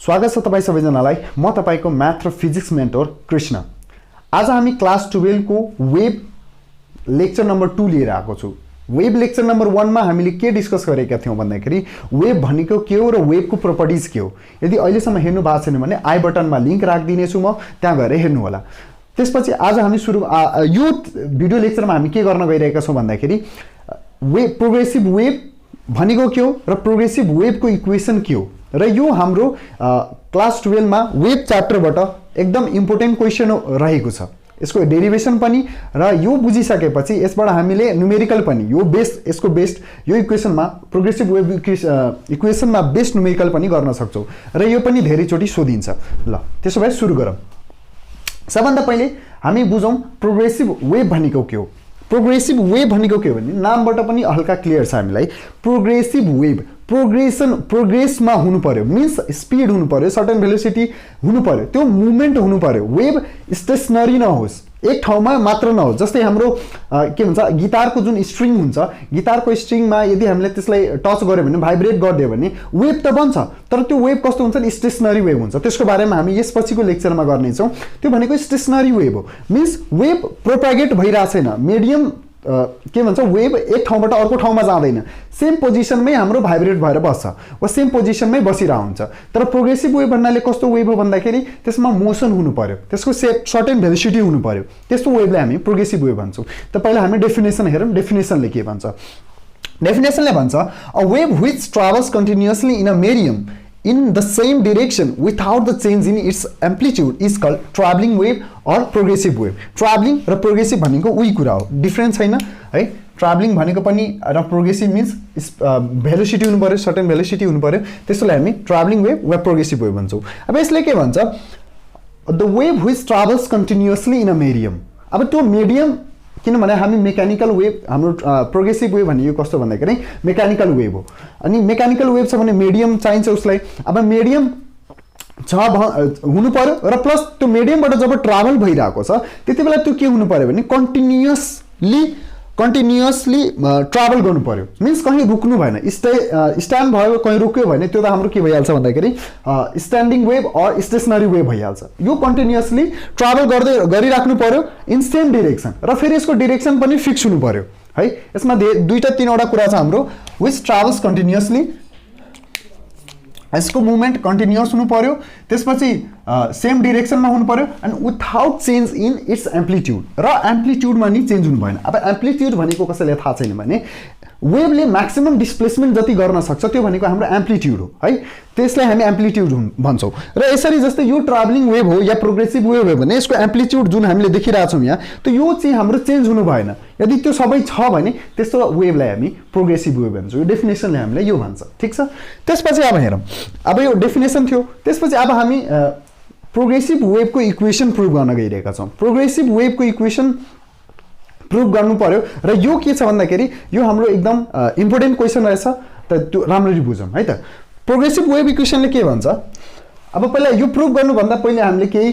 स्वागत छ तपाईं सबैजनालाई। म तपाईको म्याथ र फिजिक्स मेन्टर कृष्ण। आज हामी क्लास 12 को वेब लेक्चर नम्बर 2 लिएर आएको छु। वेब लेक्चर नम्बर 1 मा हामीले के डिस्कस गरेका थियौं भन्दाखेरि वेब भनेको के हो र वेबको प्रोपर्टिज के हो। यदि अहिलेसम्म हेर्नु भएको छैन भने आई बटनमा लिंक राखिदिने छु, म त्यहाँ गएर हेर्नु होला। त्यसपछि आज हामी यो भिडियो लेक्चरमा हामी के गर्न गइरहेका छौं भन्दाखेरि वेब प्रोग्रेसिभ वेब भनेको के हो र प्रोग्रेसिभ वेबको इक्वेसन के हो र यो हाम्रो क्लास 12 मा वेब च्याप्टरबाट एकदम इम्पोर्टेन्ट क्वेशन रहेको छ। यसको डेरिवेसन पनि र यो बुझिसकेपछि यसबाट हामीले न्यूमेरिकल पनि यसको बेस्ड यो इक्वेसनमा प्रोग्रेसिभ वेब इक्वेसनमा बेस्ड न्यूमेरिकल पनि गर्न सक्छौं र यो पनि धेरै चोटी सोधिन्छ। ल त्यसो भए सुरु गरौँ। सबभन्दा पहिले हामी बुझौं प्रोग्रेसिभ वेब भनेको के हो। प्रोग्रेसिभ वेब भनेको के हो भने नामबाट पनि हल्का क्लियर छ हामीलाई। प्रोग्रेसिभ वेब प्रोग्रेसमा हुनु पर्यो, मिन्स स्पीड हुनु पर्यो, सर्टेन भेलोसिटी हुनु पर्यो, त्यो मुभमेन्ट हुनु पर्यो। वेब स्टेशनरी नहोस्, एक ठाउँमा मात्र नहोस्। जस्तै हाम्रो के भन्छ गिटारको जुन स्ट्रिङ हुन्छ, गिटारको स्ट्रिङमा यदि हामीले त्यसलाई टच गर्यो भने भाइब्रेट गरिदियो भने वेब त बन्छ, तर त्यो वेब कस्तो हुन्छ नि स्टेशनरी वेब हुन्छ। त्यसको बारेमा हामी यसपछिको लेक्चरमा गर्नेछौँ। त्यो भनेको स्टेशनरी वेब हो, मिन्स वेब प्रोपागेट भइरहेको छैन। मिडियम के भन्छ वेब एक ठाउँबाट अर्को ठाउँमा जाँदैन, सेम पोजिसनमै हाम्रो भाइब्रेट भएर बस्छ वा सेम पोजिसनमै बसिरहेको हुन्छ। तर प्रोग्रेसिभ वेब भन्नाले कस्तो वेब हो भन्दाखेरि त्यसमा मोसन हुनु पर्यो, त्यसको सर्टेन भेलोसिटी हुनु पर्यो, त्यस्तो वेबलाई हामी प्रोग्रेसिभ वेब भन्छौँ। त पहिला हामी डेफिनेसन हेरौँ। डेफिनेसनले के भन्छ? डेफिनेसनले भन्छ a wave which travels continuously in a medium in the same direction without the change in its amplitude is called traveling wave or progressive wave. Traveling र progressive भनेको उही कुरा हो, डिफरेन्स छैन है। ट्राभलिङ भनेको पनि र प्रोग्रेसिभ मिन्स भेलोसिटी हुनु पर्यो, सर्टेन भेलोसिटी हुनु पर्यो, त्यसलाई हामी ट्राभलिङ वेभ वा प्रोग्रेसिभ वेभ भन्छौँ। अब यसले के भन्छ? The wave which travels continuously in a medium. अब त्यो मिडियम किनभने हामी मेकानिकल वेभ, हाम्रो प्रोग्रेसिभ वेभ भनेको कस्तो भन्दाखेरि मेकानिकल वेभ हो। अनि मेकानिकल वेभ छ भने मिडियम चाहिन्छ उसलाई। अब मिडियम छ हुनु पर्यो र प्लस त्यो मिडियमबाट जब ट्राभल भइरहेको छ त्यति बेला त्यो के हुनु पर्यो भने कन्टिन्युअसली ट्राभल गर्नु पर्यो, मिन्स कहीँ रुक्नु भएन। स्ट्यान्ड भयो कहीँ रुक्यो भने त्यो त हाम्रो के भइहाल्छ भन्दाखेरि standing wave or stationary wave भइहाल्छ। यो कन्टिन्युअसली ट्राभल गरिराख्नु पर्यो इन सेम डिरेक्सन र फेरि यसको डिरेक्सन पनि फिक्स हुनु पर्यो है। यसमा दुईटा तीनवटा कुरा छ हाम्रो। विच ट्राभल्स कन्टिन्युअसली, यसको मुभमेन्ट कन्टिन्युअस हुनु पर्यो, त्यसपछि सेम डिरेक्सनमा हुनु पर्यो and without change in its amplitude, र एम्प्लिट्युडमा नि चेन्ज हुनु भएन। अब एम्प्लिट्युड भनेको कसैलाई थाहा छैन भने वेभले म्याक्सिमम डिस्प्लेसमेन्ट जति गर्न सक्छ त्यो भनेको हाम्रो एम्प्लिट्युड हो है। त्यसलाई हामी एम्प्लिट्युड भन्छौँ। र यसरी जस्तै यो ट्राभलिङ वेभ हो या प्रोग्रेसिभ वेभ हो भने यसको एम्प्लिट्युड जुन हामीले देखिरहेछौँ यहाँ, त यो चाहिँ हाम्रो चेन्ज हुनु भएन। यदि त्यो सबै छ भने त्यस्तो वेभलाई हामी प्रोग्रेसिभ वेभ भन्छौँ। यो डेफिनेसनले हामीलाई यो भन्छ, ठिक छ। त्यसपछि अब हेरौँ। अब यो डेफिनेसन थियो, त्यसपछि अब हामी प्रोग्रेसिभ वेभको इक्वेसन प्रुभ गर्न गइरहेका छौँ। प्रोग्रेसिभ वेभको इक्वेसन प्रुभ गर्नु पर्यो र यो के छ भन्दाखेरि यो हाम्रो एकदम इम्पोर्टेन्ट क्वेसन रहेछ, त त्यो राम्ररी बुझौँ है त। प्रोग्रेसिभ वेभ इक्वेसनले के भन्छ? अब पहिला यो प्रुभ गर्नुभन्दा पहिले हामीले केही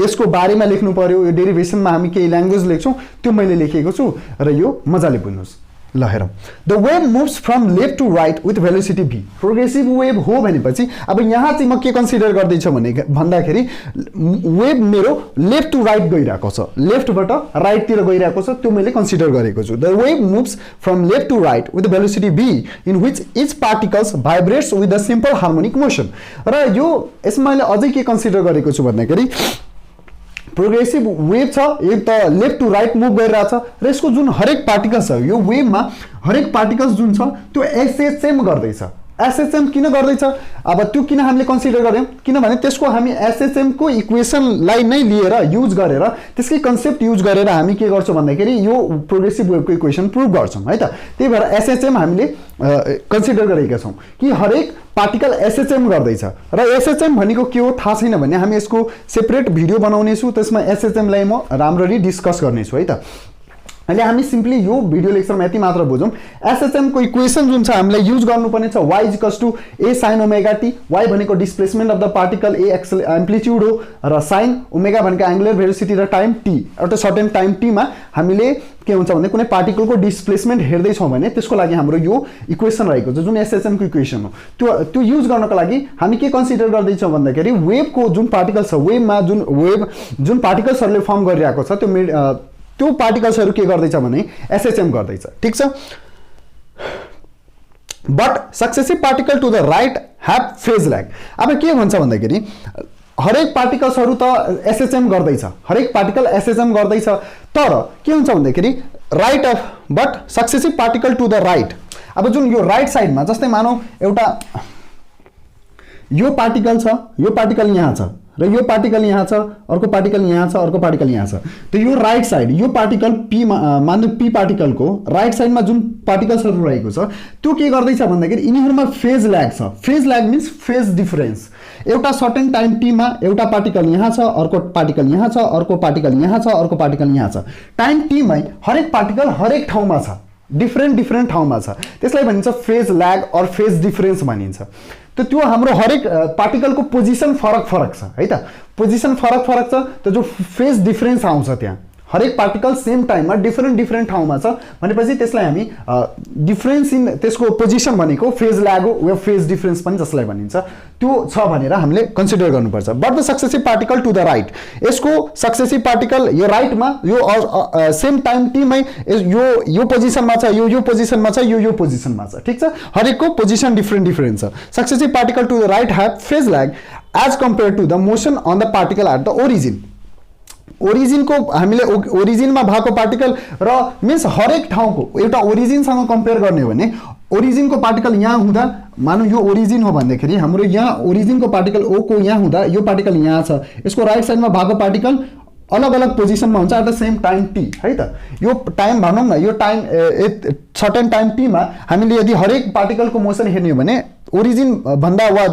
यसको बारेमा लेख्नु पर्यो। यो डेरिभेसनमा हामी केही ल्याङ्ग्वेज लेख्छौँ, त्यो मैले लेखेको छु र यो मजाले बुझ्नुहोस्। ल हेरौँ। The wave moves from left to right with velocity v। Progressive wave हो भनेपछि अब यहाँ चाहिँ म के कन्सिडर गर्दैछु भन्दाखेरि वेभ मेरो लेफ्ट टु राइट गइरहेको छ, लेफ्टबाट राइटतिर गइरहेको छ, त्यो मैले कन्सिडर गरेको छु। The wave moves from left to right with velocity v in which each particles vibrates with a simple harmonic motion. र यो यसमा मैले अझै के कन्सिडर गरेको छु भन्दाखेरि प्रोग्रेसिभ वेभ छ, एक त लेफ्ट टु राइट मुभ गरिरहेछ र यसको जुन हरेक पार्टिकल्स छ, यो वेभमा हरेक पार्टिकल्स जुन छ त्यो एसएचएम गर्दैछ। एसएचएम किन गर्दैछ? अब त्यो किन हामीले कन्सिडर गर्यौँ किनभने त्यसको हामी एसएचएमको इक्वेसनलाई नै लिएर युज गरेर त्यसकै कन्सेप्ट युज गरेर हामी के गर्छौँ भन्दाखेरि यो प्रोग्रेसिभ वेभको इक्वेसन प्रुभ गर्छौँ है त। त्यही भएर एसएचएम हामीले कन्सिडर गरेका छौँ कि हरेक पार्टिकल एसएचएम गर्दैछ र एसएचएम भनेको के हो थाहा छैन भने हामी यसको सेपरेट भिडियो बनाउने छु, त्यसमा एसएचएमलाई म राम्ररी डिस्कस गर्नेछु है त। अहिले हामी सिम्पली यो भिडियो लेक्चरमा यति मात्र बुझौँ एसएचएम को इक्वेसन जुन छ हामीलाई युज गर्नुपर्ने छ y a sin omega t y भनेको displacement of the particle a amplitude हो र sin ओमेगा भनेको एंगुलर भेलोसिटी र टाइम t एउटा सर्टेन टाइम t मा हामीले के हुन्छ भने कुनै पार्टिकलको डिस्प्लेसमेन्ट हेर्दै छौं भने त्यसको लागि हाम्रो यो इक्वेसन रहेको छ जुन एसएचएम को इक्वेसन हो त्यो युज गर्नको लागि हामी के कन्सिडर गर्दै छौं भन्दाखेरि वेभको जुन पार्टिकल छ वेभमा जुन पार्टिकल्सहरुले फर्म गरिरहेको छ त्यो पार्टिकल्सहरु के गर्दैछ भने एसएचएम गर्दैछ ठीक छ but successive particle to the right have phase lag अब के भन्छ भन्दाखेरि हरेक पार्टिकल्सहरु त एसएचएम गर्दैछ हरेक पार्टिकल एसएचएम गर्दैछ तर के हुन्छ भन्दाखेरि right of but successive particle to the right अब जुन यो राइट साइडमा जस्तै मानौ एउटा यो पार्टिकल यहाँ छ र यो पार्टिकल यहाँ छ अर्को पार्टिकल यहाँ छ अर्को पार्टिकल यहाँ छ त यो राइट साइड यो पार्टिकल p मान्नु p पार्टिकलको राइट साइडमा जुन पार्टिकल्सहरु रहेको छ त्यो के गर्दैछ भन्दाखेरि यिनीहरुमा फेज ल्याग छ phase lag means phase difference एउटा सर्टेन टाइम t मा एउटा पार्टिकल यहाँ छ अर्को पार्टिकल यहाँ छ अर्को पार्टिकल यहाँ छ अर्को पार्टिकल यहाँ छ टाइम t मै हरेक पार्टिकल हरेक ठाउँमा छ डिफरेन्ट ठाउँमा छ त्यसलाई भनिन्छ phase lag or phase difference भनिन्छ त त्यो हाम्रो हरेक पार्टिकलको पोजिसन फरक छ है त पोजिसन फरक छ त जो फेज डिफरेन्स आउँछ त्यहाँ हरेक पार्टिकल सेम टाइममा डिफरेन्ट ठाउँमा छ भनेपछि त्यसलाई हामी डिफरेन्स इन त्यसको पोजिसन भनेको फेज ल्याग हो वा फेज डिफरेन्स पनि जसलाई भनिन्छ त्यो छ भनेर हामीले कन्सिडर गर्नुपर्छ but the successive particle to the right यसको सक्सेसिभ पार्टिकल यो राइटमा यो सेम टाइम t मै यो पोजिसनमा छ यो पोजिसनमा छ यो पोजिसनमा छ ठीक छ हरेकको पोजिसन डिफरेन्ट छ successive particle to the right have phase lag as compare to the motion on the particle at the origin को हामीले ओरिजिनमा भएको पार्टिकल र मिन्स हरेक ठाउँको एउटा ओरिजिनसँग कम्पेयर गर्ने हो भने ओरिजिनको पार्टिकल यहाँ हुँदा मानौ यो ओरिजिन हो भन्दाखेरि हाम्रो यहाँ ओरिजिनको पार्टिकल ओ को यहाँ हुँदा यो पार्टिकल यहाँ छ यसको राइट साइडमा भएको पार्टिकल अलग पोजिसनमा हुन्छ at the same time t है त यो टाइम भनौं न यो टाइम सर्टेन टाइम t मा हामीले यदि हरेक पार्टिकलको मोसन हेर्ने हो भने ओरिजिन भन्दा वा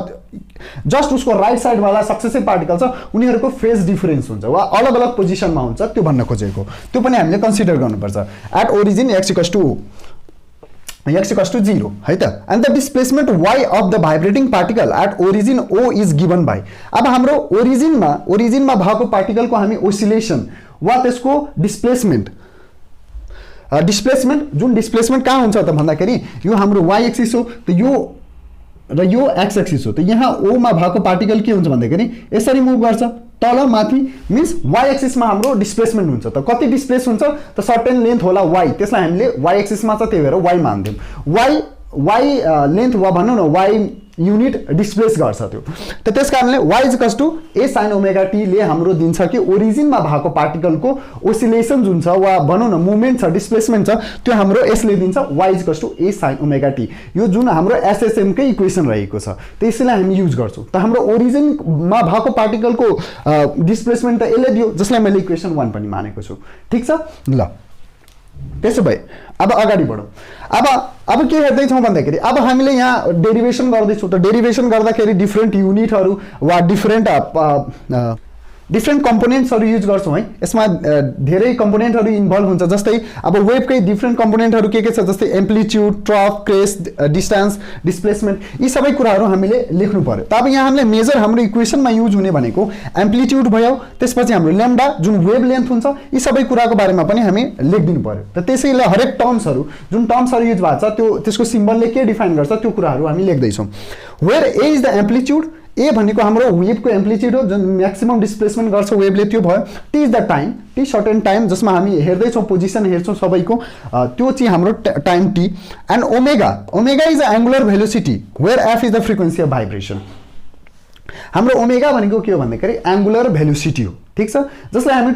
जस्ट उसको राइट साइड वाला सक्सेसिभ पार्टिकल छ उनीहरुको फेज डिफरेन्स हुन्छ वा अलग पोजिसनमा हुन्छ त्यो भन्न खोजेको त्यो पनि हामीले कन्सिडर गर्नुपर्छ एट ओरिजिन x = 0 है त and the displacement y of the vibrating particle at origin o is given by अब हाम्रो ओरिजिनमा भएको पार्टिकलको हामी ओसिलेसन वा त्यसको डिस्प्लेसमेन्ट जुन डिस्प्लेसमेन्ट कहाँ हुन्छ त भन्दाखेरि यो हाम्रो y एक्सिस हो त यो र यो x एक्सिस हो त यहाँ o मा भएको पार्टिकल के हुन्छ भन्दाखेरि यसरी मुभ गर्छ तल माथि मिन्स y एक्सिस मा हाम्रो डिस्प्लेसमेन्ट हुन्छ त कति डिस्प्लेस हुन्छ त सर्टेन लेन्थ होला y त्यसलाई हामीले y एक्सिस मा छ त्यही भएर y मान्दियौ y लेन्थ वा भनौं न y युनिट डिस्प्लेस गर्छ त्यो त त्यसकारणले y a sin omega t ले हाम्रो दिन्छ कि ओरिजिनमा भएको पार्टिकलको ओसिलेसन जुन छ वा भनौं न मुभमेन्ट छ डिस्प्लेसमेन्ट छ त्यो हाम्रो यसले दिन्छ y a sin omega t यो जुन हाम्रो एसएचएम कै इक्वेसन रहेको छ त्यसैलाई हामी युज गर्छौं त हाम्रो ओरिजिनमा भएको पार्टिकलको डिस्प्लेसमेन्ट त यसले दियो जसलाई मैले इक्वेसन 1 पनि मानेको छु ठीक छ ल त्यसो भए अब अगाडि बढौं अब के हेर्दै छौं भन्दाखेरि अब हामीले यहाँ डेरिभेसन गर्दै छौं त डेरिभेसन गर्दाखेरि डिफरेन्ट युनिटहरु वा डिफरेन्ट कम्पोनेन्ट्सहरु युज गर्छौं है यसमा धेरै कम्पोनेन्टहरु इन्भल्भ हुन्छ जस्तै अब वेभकै डिफरेन्ट कम्पोनेन्टहरु के छ जस्तै एम्प्लिट्युड ट्रफ क्रेस्ट डिस्टेन्स डिस्प्लेसमेन्ट यी सबै कुराहरु हामीले लेख्नु पर्यो त अब यहाँ हामीले मेजर हाम्रो इक्वेसनमा युज हुने भनेको एम्प्लिट्युड भयो त्यसपछि हाम्रो ल्याम्डा जुन वेभ लेन्थ हुन्छ यी सबै कुराको बारेमा पनि हामी लेखिदिनु पर्यो त त्यसैले हरेक टर्म्सहरु जुन टर्म्सहरु युज भएको छ त्यो त्यसको सिम्बलले के डिफाइन गर्छ त्यो कुराहरु हामी लेख्दै छौं where a is the amplitude a भनेको हाम्रो वेभको एम्प्लिट्युड हो जुन म्याक्सिमम डिस्प्लेसमेन्ट गर्छ वेभले त्यो भयो t is the time t certain time जसमा हामी हेर्दै छौं पोजिसन हेर्छौं सबैको त्यो चाहिँ हाम्रो time t and omega is the angular velocity where f is the frequency of vibration हाम्रो ओमेगा भनेको के हो भन्दाखेरि एंगुलर भेलोसिटी हो ठीक छ जसलाई हामी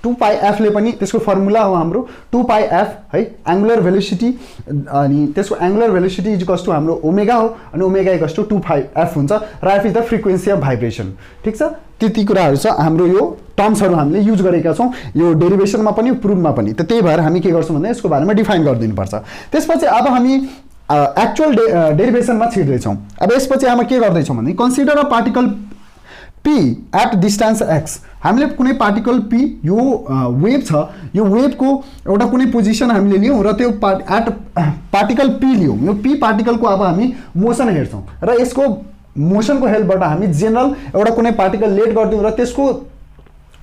2πf ले पनि त्यसको फर्मुला हो हाम्रो 2πf है एंगुलर भेलोसिटी अनि त्यसको एंगुलर भेलोसिटी इक्वल्स टु हाम्रो ओमेगा हो अनि ओमेगा इक्वल्स टु 2πf हुन्छ र f is the frequency of vibration ठीक छ त्यति कुराहरु छ हाम्रो यो टर्म्सहरु हामीले युज गरेका छौं यो डेरिभेसनमा पनि प्रुफमा पनि त त्यही भएर हामी के गर्छौं भन्दा यसको बारेमा डिफाइन गरिदिनु पर्छ त्यसपछि अब हामी एक्चुअल डेरिभेसनमा छिर्दै छौं अब यसपछि हामी के गर्दै छौं भने consider a particle p at distance x हामीले कुनै पार्टिकल p यो वेभ छ यो वेभको एउटा कुनै पोजिसन हामीले लियौँ र त्यो एट पार्टिकल p लियौँ यो p पार्टिकलको अब हामी मोसन हेर्छौँ र यसको मोसनको हेल्पबाट हामी जेनरल एउटा कुनै पार्टिकल लेट गरिदिउँ र त्यसको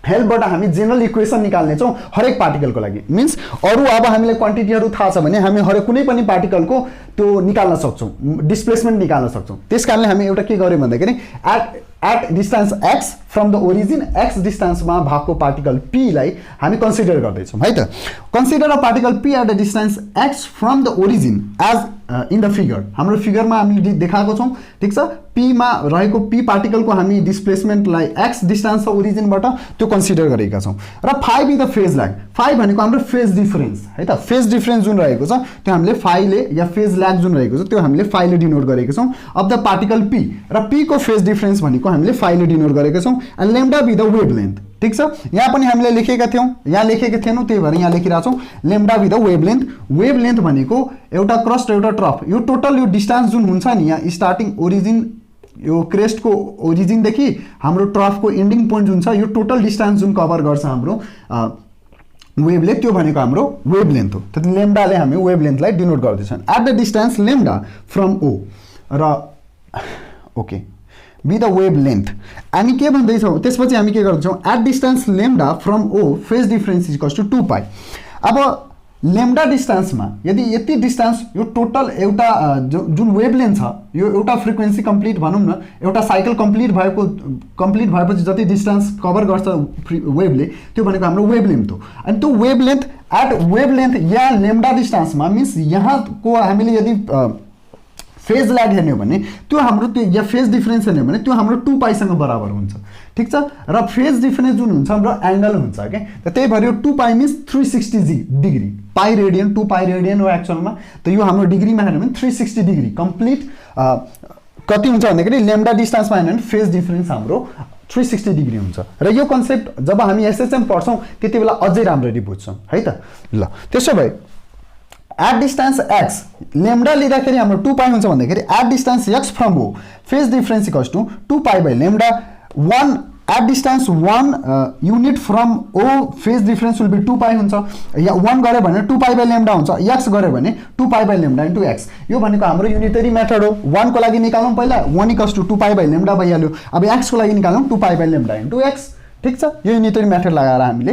हेल्पबाट हामी जेनरल इक्वेसन निकाल्ने छौँ हरेक पार्टिकलको लागि मिन्स अरू अब हामीले क्वान्टिटीहरू थाहा छ भने हामी हरेक कुनै पनि पार्टिकलको त्यो निकाल्न सक्छौँ डिस्प्लेसमेन्ट निकाल्न सक्छौँ त्यस कारणले हामी एउटा के गर्यौँ भन्दाखेरि at distance x from the origin x डिस्टेन्समा भएको पार्टिकल p लाई हामी कन्सिडर गर्दैछौँ है त consider a particle p at the distance x from the origin as in the figure हाम्रो फिगरमा हामीले देखाएको छौँ ठिक छ p मा रहेको p पार्टिकलको हामी डिस्प्लेसमेन्टलाई x डिस्टेन्स ओरिजिनबाट त्यो कन्सिडर गरेका छौँ र फाइ बी द फेज ल्याग फाइ भनेको हाम्रो फेज डिफरेन्स है त फेज डिफरेन्स जुन रहेको छ त्यो हामीले फाइले या फेज ल्याग जुन रहेको छ त्यो हामीले फाइले डिनोट गरेका छौँ अफ द पार्टिकल p र p को फेज डिफरेन्स भनेको हामीले फाइले डिनोट गरेका छौँ and lambda be the wavelength ठीक छ यहाँ पनि हामीले लेखेका थियौँ यहाँ लेखेका थिएनौँ त्यही भएर यहाँ लेखिरहेको छौँ लेम्डा बी द वेभलेन्थ भनेको एउटा क्रस्ट एउटा ट्रफ यो टोटल यो डिस्टेन्स जुन हुन्छ नि यहाँ स्टार्टिङ ओरिजिन यो क्रेस्टको ओरिजिनदेखि हाम्रो ट्रफको एन्डिङ पोइन्ट जुन छ यो टोटल डिस्टेन्स जुन कभर गर्छ हाम्रो वेभले त्यो भनेको हाम्रो वेभलेन्थ हो त्यति लेम्डाले हामी वेभलेन्थलाई डिनोट गर्दैछौँ at the distance lambda from O र ओके बी द वेभलेन्थ हामी के भन्दैछौँ त्यसपछि हामी के गर्दैछौँ at distance lambda from O phase difference is to 2 pi अब लेम्डा डिस्टेन्समा यदि यति डिस्टेन्स यो टोटल एउटा जुन वेभलेन्थ छ यो एउटा फ्रिक्वेन्सी कम्प्लिट भनौँ न एउटा साइकल कम्प्लिट भएपछि जति डिस्टेन्स कभर गर्छ वेभले त्यो भनेको हाम्रो वेभलेन्थ हो अनि त्यो वेभलेन्थ एट वेभलेन्थ या लेम्डा डिस्टेन्समा मिन्स यहाँको हामीले यदि फेज ल्याग हेर्ने हो भने त्यो हाम्रो त्यो या फेज डिफरेन्स हेर्ने हो भने त्यो हाम्रो 2 पाईसँग बराबर हुन्छ ठिक छ र फेज डिफरेन्स जुन हुन्छ हाम्रो एङ्गल हुन्छ क्या त त्यही भएर यो 2 pi means 360 degree pi radian 2 pi radian हो एक्चुअलमा त यो हाम्रो डिग्रीमा हेर्ने भने 360 डिग्री कम्प्लिट कति हुन्छ भन्दाखेरि लेम्डा डिस्टेन्समा हेर्ने भने फेज डिफरेन्स हाम्रो 360 डिग्री हुन्छ र यो कन्सेप्ट जब हामी एसएसएम पढ्छौँ त्यति बेला अझै राम्ररी बुझ्छौँ है त ल त्यसो भए एट डिस्टेन्स x लेम्डा लिँदाखेरि हाम्रो 2 पाई हुन्छ भन्दाखेरि at distance x from O phase difference equals to 2 pi by lambda 1 at distance 1 unit from O phase difference will be 2 pi हुन्छ या 1 गऱ्यो भने 2 पाई बाई लेम्डा हुन्छ x गऱ्यो भने 2 pi by lambda into x यो भनेको हाम्रो युनिटरी मेथड हो 1 को लागि निकालौँ पहिला 1 equals to 2 pi by lambda भइहाल्यो अब x को लागि निकालौँ 2 pi by lambda into x ठिक छ यो युनिटरी मेथड लगाएर हामीले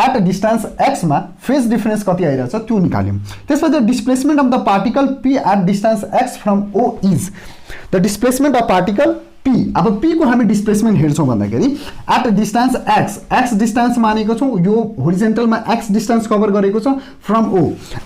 एट डिस्टेन्स x मा फेज डिफरेन्स कति आइरहेछ त्यो निकाल्यौँ त्यसपछि displacement of the particle p at distance x from o is the displacement of particle p अब p को हामी डिस्प्लेसमेन्ट हेर्छौँ भन्दाखेरि एट डिस्टेन्स x डिस्टेन्स मानेको छौँ यो होरिजेन्टलमा x डिस्टेन्स कभर गरेको छ फ्रम o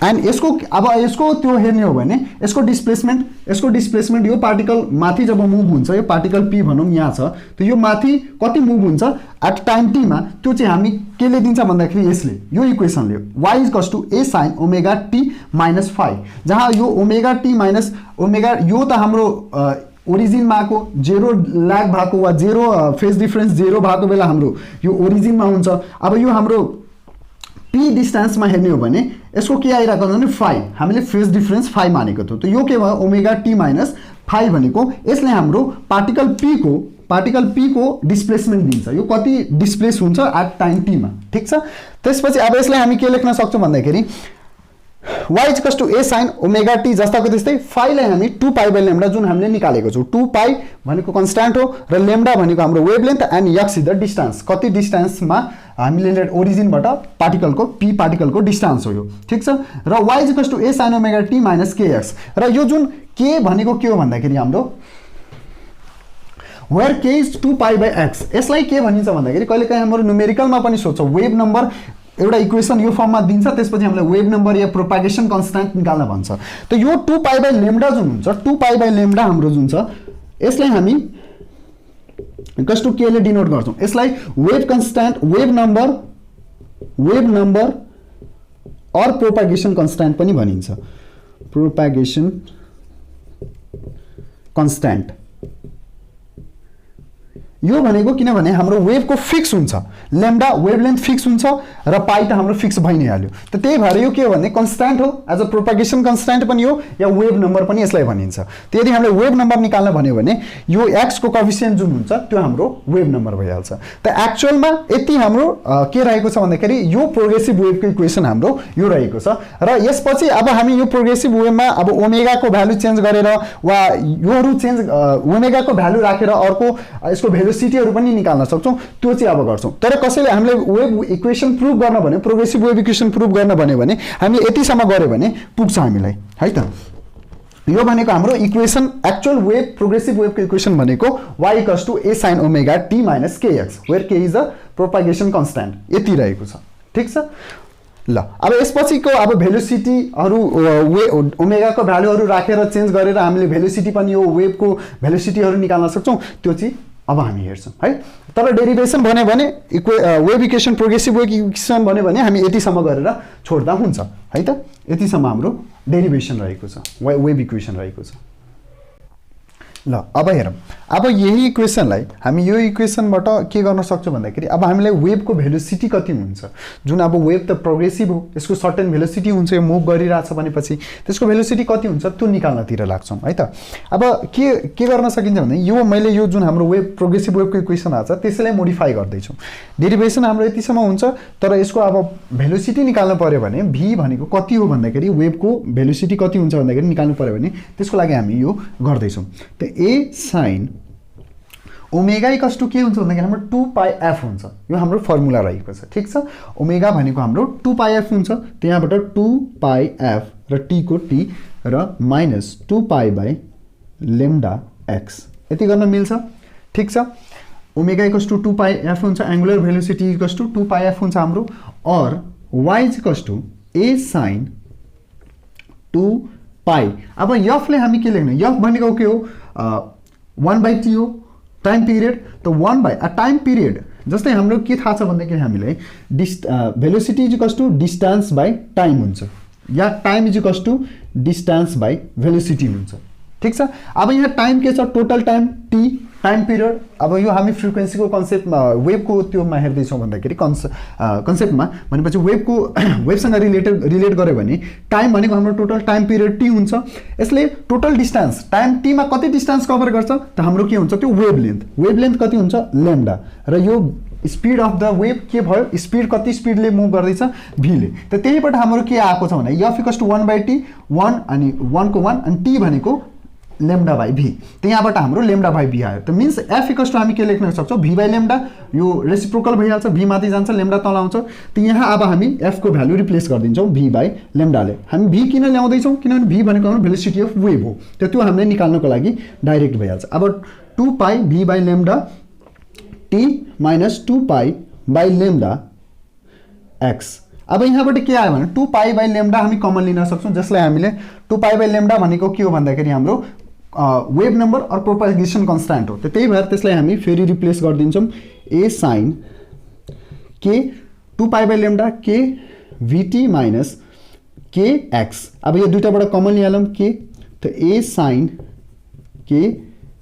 एन्ड यसको त्यो हेर्ने हो भने यसको डिस्प्लेसमेन्ट यो पार्टिकल माथि जब मुभ हुन्छ यो पार्टिकल p भनौँ यहाँ छ त यो माथि कति मुभ हुन्छ एट टाइम t मा त्यो चाहिँ हामी केले दिन्छ भन्दाखेरि यसले यो इक्वेसनले y equals to a sin omega t minus phi जहाँ यो ओमेगा t माइनस ओमेगा यो त हाम्रो ओरिजिनमा आएको जेरो ल्याग भएको वा जेरो फेज डिफरेन्स जेरो भएको बेला हाम्रो यो ओरिजिनमा हुन्छ अब यो हाम्रो p डिस्टेन्समा हेर्ने हो भने यसको के आइरहेको हुन्छ भने फाइ हामीले फेज डिफरेन्स फाइ मानेको थियो त यो के भयो ओमेगा t माइनस फाइ भनेको यसले हाम्रो पार्टिकल p को डिस्प्लेसमेन्ट दिन्छ यो कति डिस्प्लेस हुन्छ एट टाइम t मा ठिक छ त्यसपछि अब यसलाई हामी के लेख्न सक्छौँ भन्दाखेरि y equals to a sin omega t जस्ताको त्यस्तै फाइलाई हामी 2 पाई बाई लेम्डा जुन हामीले निकालेको छौँ 2 पाई भनेको कन्स्ट्यान्ट हो र लेम्डा भनेको हाम्रो wavelength and x is the distance कति डिस्टेन्समा हामीले ओरिजिनबाट पार्टिकलको डिस्टेन्स हो यो ठिक छ र y equals to a sin omega t minus kx र यो जुन k भनेको के हो भन्दाखेरि हाम्रो where k is 2 pi by x यसलाई के भनिन्छ भन्दाखेरि कहिलेकाहीँ हाम्रो न्युमेरिकलमा पनि सोध्छ वेभ नम्बर एउटा इक्वेसन यो फर्ममा दिन्छ त्यसपछि हामीलाई वेभ नम्बर या प्रोपागेसन कन्स्ट्यान्ट निकाल्न भन्छ त यो 2 पाई बाई लेम्डा जुन हुन्छ 2 पाई बाई लेम्डा हाम्रो जुन छ यसलाई हामी इक्वल्स टु के ले डिनोट गर्छौँ यसलाई wave constant wave number or propagation constant पनि भनिन्छ प्रोपागेसन कन्स्ट्यान्ट यो भनेको किनभने हाम्रो वेभको फिक्स हुन्छ, लेम्डा वेभलेन्थ फिक्स हुन्छ र पाई त हाम्रो फिक्स भइ नै हाल्यो। त त्यही भएर यो के हो भने कन्स्ट्यान्ट हो, एज अ प्रोपागेसन कन्स्ट्यान्ट पनि हो या वेभ नम्बर पनि यसलाई भनिन्छ। त यदि हामीले वेभ नम्बर निकाल्न भन्यो भने यो x को कोएफिसिएन्ट जुन हुन्छ त्यो हाम्रो वेभ नम्बर भइहाल्छ। त एक्चुअलमा यति हाम्रो के रहेको छ भन्दाखेरि यो प्रोग्रेसिभ वेभको इक्वेसन हाम्रो यो रहेको छ र यसपछि अब हामी यो प्रोग्रेसिभ वेभमा अब ओमेगाको भ्यालु चेन्ज गरेर वा योहरू चेन्ज ओमेगाको भ्यालु राखेर अर्को यसको भेलोसिटीहरू पनि निकाल्न सक्छौं, त्यो चाहिँ अब गर्छौं। तर कसैले हामीले वेभ इक्वेसन प्रुभ गर्न भने प्रोग्रेसिभ वेभ इक्वेसन प्रुभ गर्न भन्यो भने हामीले यतिसम्म गर्यो भने पुग्छ हामीलाई, है त। यो भनेको हाम्रो इक्वेसन एक्चुअल वेभ प्रोग्रेसिभ वेभको इक्वेसन भनेको y = a sin omega t minus kx where k is the propagation constant यति रहेको छ, ठीक छ। ल अब यसपछिको अब भेलोसिटीहरु ओमेगाको भ्यालुहरु राखेर चेन्ज गरेर हामीले भेलोसिटी पनि यो वेभको भेलोसिटीहरु निकाल्न सक्छौं, त्यो चाहिँ अब हामी हेर्छौं, है। तर डेरिभेसन भन्यो भने wave equation progressive wave equation भन्यो भने हामी यतिसम्म गरेर छोड्दा हुन्छ, है त। यतिसम्म हाम्रो डेरिभेसन रहेको छ, वेभ इक्वेसन रहेको छ। ल अब हेरौं, अब यही इक्वेसनलाई हामी यो इक्वेसनबाट के गर्न सक्छौं भन्दाखेरि अब हामीलाई वेभको भेलोसिटी कति हुन्छ, जुन अब वेभ त प्रोग्रेसिभ हो, यसको सर्टेन भेलोसिटी हुन्छ, यो मुभ गरिरहेछ भनेपछि त्यसको भेलोसिटी कति हुन्छ त्यो निकाल्नतिर लाग्छौं, है त। अब के गर्न सकिन्छ भने यो मैले यो जुन हाम्रो वेभ प्रोग्रेसिभ वेभको इक्वेसन आछ त्यसैलाई मोडिफाई गर्दै छु। डेरिभेसन हाम्रो यतिसम्म हुन्छ, तर यसको अब भेलोसिटी निकाल्नु पर्यो भने v भनेको कति हो भन्दाखेरि वेभको भेलोसिटी कति हुन्छ भन्दाखेरि निकाल्नु पर्यो भने त्यसको लागि हामी यो गर्दै छौं। त a sin omega equals to के हुन्छ भन्दाखेरि हाम्रो 2πf हुन्छ, यो हाम्रो फर्मुला रहेको छ, ठीक छ। ओमेगा भनेको हाम्रो 2πf हुन्छ, त्यहाँबाट 2πf र t को t र माइनस 2π/λ x यति गर्न मिल्छ, ठीक छ। ओमेगा इक्वल्स टु 2πf हुन्छ, angular velocity equals to 2πf हुन्छ हाम्रो, और y equals to a sin 2π। अब f ले हामी के लेख्ने, f भनेको के हो 1/t हो, टाइम पिरियड। त 1/a टाइम पिरियड जस्तै हाम्रो के थाहा छ भन्दाखेरि हामीलाई velocity is equals to distance by time हुन्छ, या time is equals to distance by velocity हुन्छ, ठीक छ। अब यहाँ टाइम के छ, total time t, time period. अब यो हामी फ्रिक्वेन्सीको कन्सेप्टमा वेभको त्योमा हेर्दै छौं भन्दाखेरि कन्सेप्टमा भनेपछि वेभको वेभसँग रिलेट गर्यो भने टाइम भनेको हाम्रो टोटल टाइम पिरियड t हुन्छ। यसले टोटल डिस्टेन्स टाइम t मा कति डिस्टेन्स कभर गर्छ त हाम्रो के हुन्छ त्यो वेभलेन्थ कति हुन्छ लैम्डा, र यो स्पीड अफ द वेभ के भयो, स्पीड कति स्पीडले मुभ गर्दैछ v ले। त त्यहीबाट हाम्रो के आएको छ भने f = 1/t 1 अनि 1 को 1 अनि t भनेको λ/v, त्यहाँबाट हाम्रो λ/v आयो। त मीन्स f = हामी के लेख्न सक्छौं v/λ, यो रेसिप्रोकल भइहाल्छ, v माथि जान्छ λ तल आउँछ। त यहाँ अब हामी f को भ्यालु रिप्लेस गरिदिन्छौं v/λ ले। हामी v किन ल्याउँदै छौं किनभने v भनेको हाम्रो भेलोसिटी अफ वेभ हो, त त्यो हामीले निकाल्नको लागि डाइरेक्ट भइहाल्छ। अब 2π v/λ t - 2π/λ x। अब यहाँबाट के आयो भने 2π/λ हामी कमन लिन सक्छौं, जसलाई हामीले 2π/λ भनेको के हो भन्दाखेरि हाम्रो वेभ नम्बर और प्रोपागेसन कन्स्ट्यान्ट हो। त त्यही भएर त्यसलाई हामी फेरि replace गरिदिन्छौं a sin k 2π/λ k vt minus kx। अब यो दुईटाबाट कमन लिहालौं k, त a sin k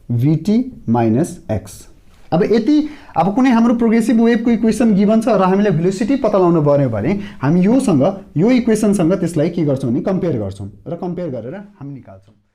vt minus x। अब यति अब कुनै हाम्रो प्रोग्रेसिभ वेभको इक्वेसन गिवन छ र हामीले भेलोसिटी पत्ता लगाउनु पर्यो भने हामी यो इक्वेसनसँग त्यसलाई के गर्छौं भने कम्पेयर गर्छौं र कम्पेयर गरेर हामी निकाल्छौं।